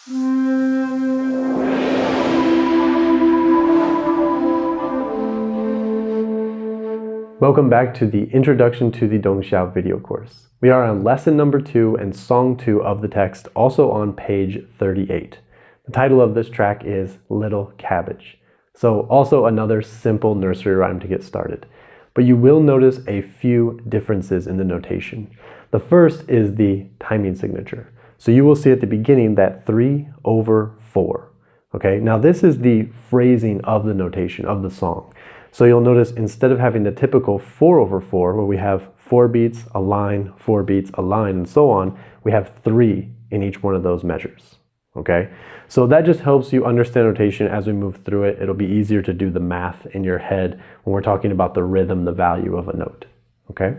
Welcome back to the Introduction to the Dongxiao video course. We are on lesson number 2 and song 2 of the text, also on page 38. The title of this track is Little Cabbage. So also another simple nursery rhyme to get started. But you will notice a few differences in the notation. The first is the timing signature. So you will see at the beginning that 3/4. Okay, now this is the phrasing of the notation of the song. So you'll notice instead of having the typical 4/4, where we have 4 beats, a line, 4 beats, a line, and so on, we have 3 in each one of those measures. Okay, so that just helps you understand notation as we move through it. It'll be easier to do the math in your head when we're talking about the rhythm, the value of a note. Okay,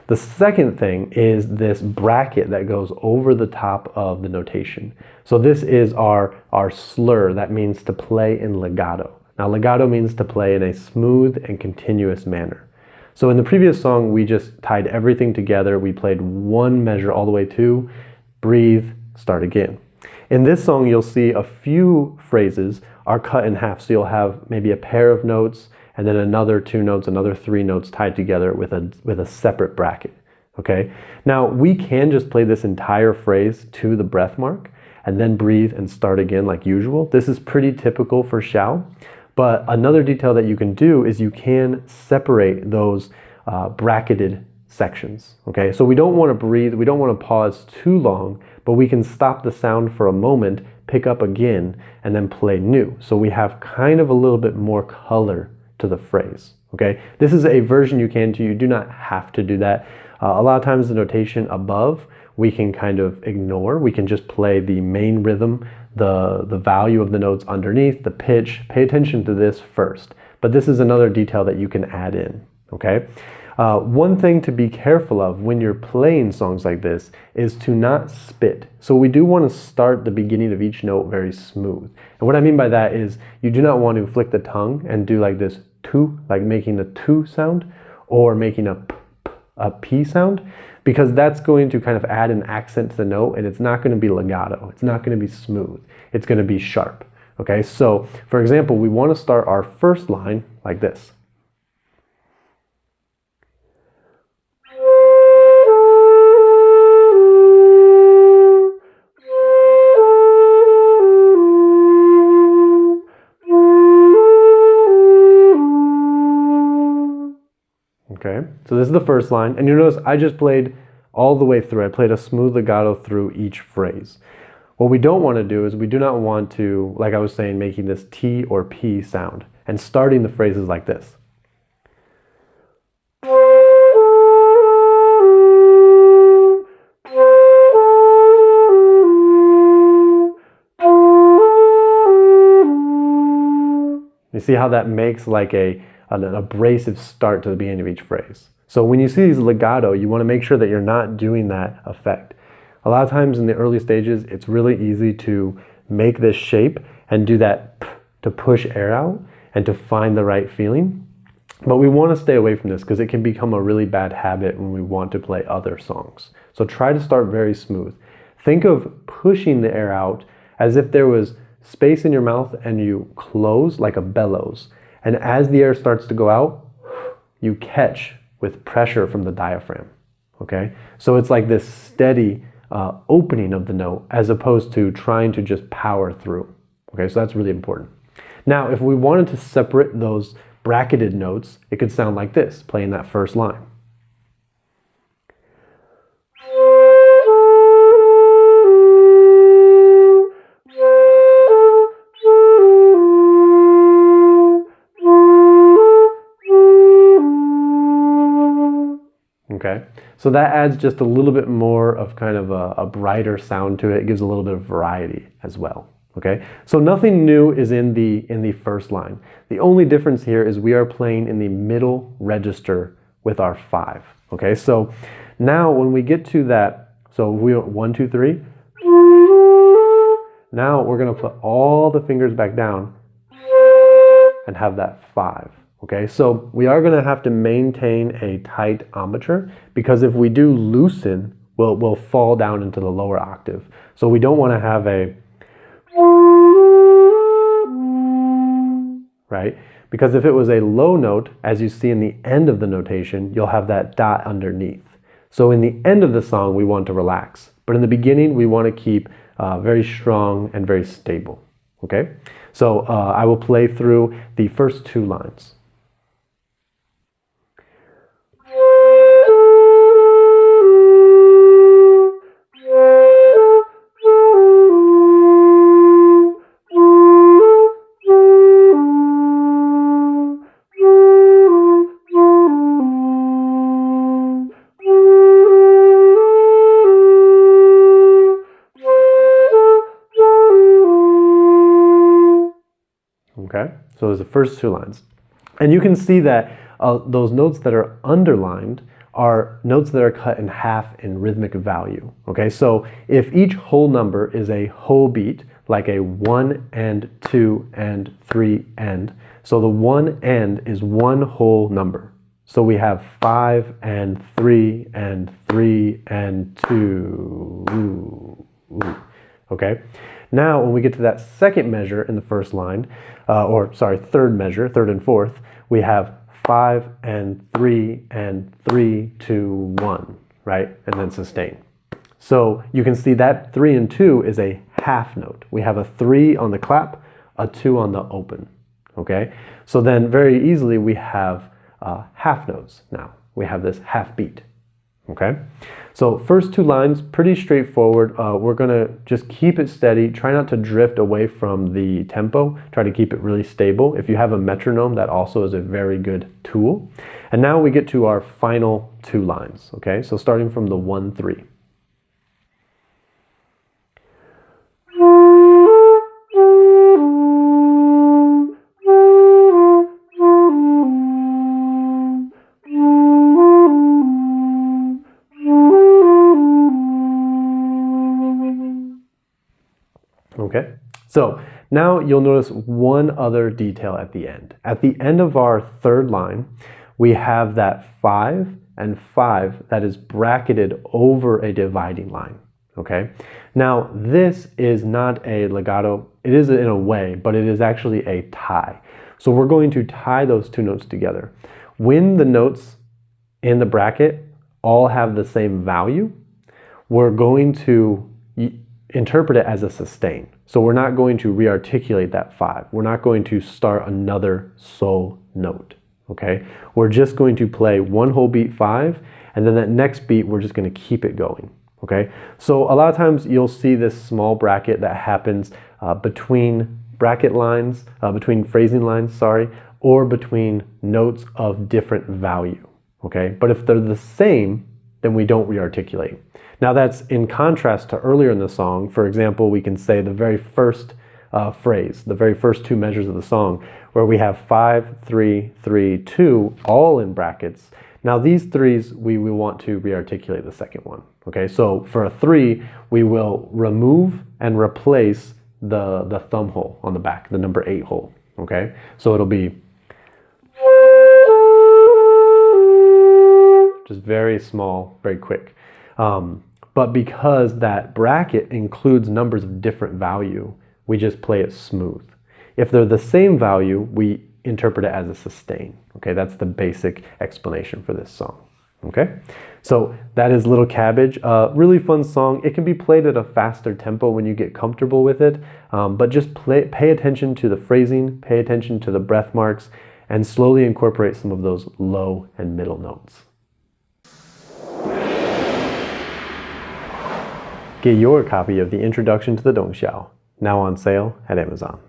the second thing is this bracket that goes over the top of the notation. So this is our slur. That means to play in legato. Now, legato means to play in a smooth and continuous manner. So in the previous song, we just tied everything together. We played one measure all the way to breathe, start again. In this song, you'll see a few phrases are cut in half. So you'll have maybe a pair of notes and then another 2 notes, another 3 notes tied together with a separate bracket. Okay. Now, we can just play this entire phrase to the breath mark and then breathe and start again like usual. This is pretty typical for xiǎo. But another detail that you can do is you can separate those bracketed sections. Okay, so we don't want to breathe, we don't want to pause too long, but we can stop the sound for a moment, pick up again, and then play new. So we have kind of a little bit more color to the phrase. Okay, this is a version you can do. You do not have to do that. A lot of times the notation above we can kind of ignore. We can just play the main rhythm, the value of the notes underneath, the pitch. Pay attention to this first. But this is another detail that you can add in, okay? One thing to be careful of when you're playing songs like this is to not spit. So we do want to start the beginning of each note very smooth. And what I mean by that is you do not want to flick the tongue and do like this tu, like making the tu sound, or making a p sound, because that's going to kind of add an accent to the note and it's not going to be legato. It's not going to be smooth. It's going to be sharp. Okay, so for example, we want to start our first line like this. Okay, so this is the first line, and you notice I just played all the way through. I played a smooth legato through each phrase. What we don't want to do is we do not want to, like I was saying, making this T or P sound and starting the phrases like this. You see how that makes like an abrasive start to the beginning of each phrase. So when you see these legato, you want to make sure that you're not doing that effect. A lot of times in the early stages, it's really easy to make this shape and do that p to push air out and to find the right feeling. But we want to stay away from this because it can become a really bad habit when we want to play other songs. So try to start very smooth. Think of pushing the air out as if there was space in your mouth and you close like a bellows. And as the air starts to go out, you catch with pressure from the diaphragm, okay? So it's like this steady opening of the note as opposed to trying to just power through, okay? So that's really important. Now, if we wanted to separate those bracketed notes, it could sound like this, playing that first line. Okay, so that adds just a little bit more of kind of a brighter sound to it. It gives a little bit of variety as well. Okay, so nothing new is in the first line. The only difference here is we are playing in the middle register with our 5. Okay, so now when we get to that, so we 1, 2, 3. Now we're going to put all the fingers back down and have that 5. Okay, so we are going to have to maintain a tight embouchure because if we do loosen, we'll fall down into the lower octave. So we don't want to have a right? Because if it was a low note, as you see in the end of the notation, you'll have that dot underneath. So in the end of the song, we want to relax. But in the beginning, we want to keep very strong and very stable, okay? So I will play through the first 2 lines. Okay, so there's the first 2 lines. And you can see that those notes that are underlined are notes that are cut in half in rhythmic value. Okay, so if each whole number is a whole beat, like a 1 and 2 and 3 and, so the 1 and is one whole number. So we have 5 and 3 and 3 and 2. Okay, now when we get to that second measure in the first line, third measure, third and fourth, we have 5 and 3 and 3, 2, 1, right? And then sustain. So you can see that 3 and 2 is a half note. We have a 3 on the clap, a 2 on the open, okay? So then very easily we have half notes now. We have this half beat, okay? So first 2 lines, pretty straightforward. We're gonna just keep it steady. Try not to drift away from the tempo. Try to keep it really stable. If you have a metronome, that also is a very good tool. And now we get to our final 2 lines, okay? So starting from the 1, 3. Okay, so now you'll notice one other detail at the end. At the end of our third line, we have that 5 and 5 that is bracketed over a dividing line, okay? Now, this is not a legato. It is in a way, but it is actually a tie. So we're going to tie those 2 notes together. When the notes in the bracket all have the same value, we're going to interpret it as a sustain. So we're not going to re-articulate that 5. We're not going to start another sol note, okay? We're just going to play one whole beat 5, and then that next beat, we're just going to keep it going, okay? So a lot of times you'll see this small bracket that happens between bracket lines, between phrasing lines, sorry, or between notes of different value, okay? But if they're the same, then we don't re-articulate. Now that's in contrast to earlier in the song. For example, we can say the very first phrase, the very first 2 measures of the song, where we have 5, 3, 3, 2, all in brackets. Now these 3s, we want to re-articulate the second one, okay? So for a 3, we will remove and replace the thumb hole on the back, the number 8 hole, okay? So it'll be just very small, very quick. But because that bracket includes numbers of different value, we just play it smooth. If they're the same value, we interpret it as a sustain. Okay, that's the basic explanation for this song. Okay, so that is Little Cabbage. Really fun song. It can be played at a faster tempo when you get comfortable with it, but just pay attention to the phrasing, pay attention to the breath marks, and slowly incorporate some of those low and middle notes. Get your copy of the Introduction to the Dongxiao, now on sale at Amazon.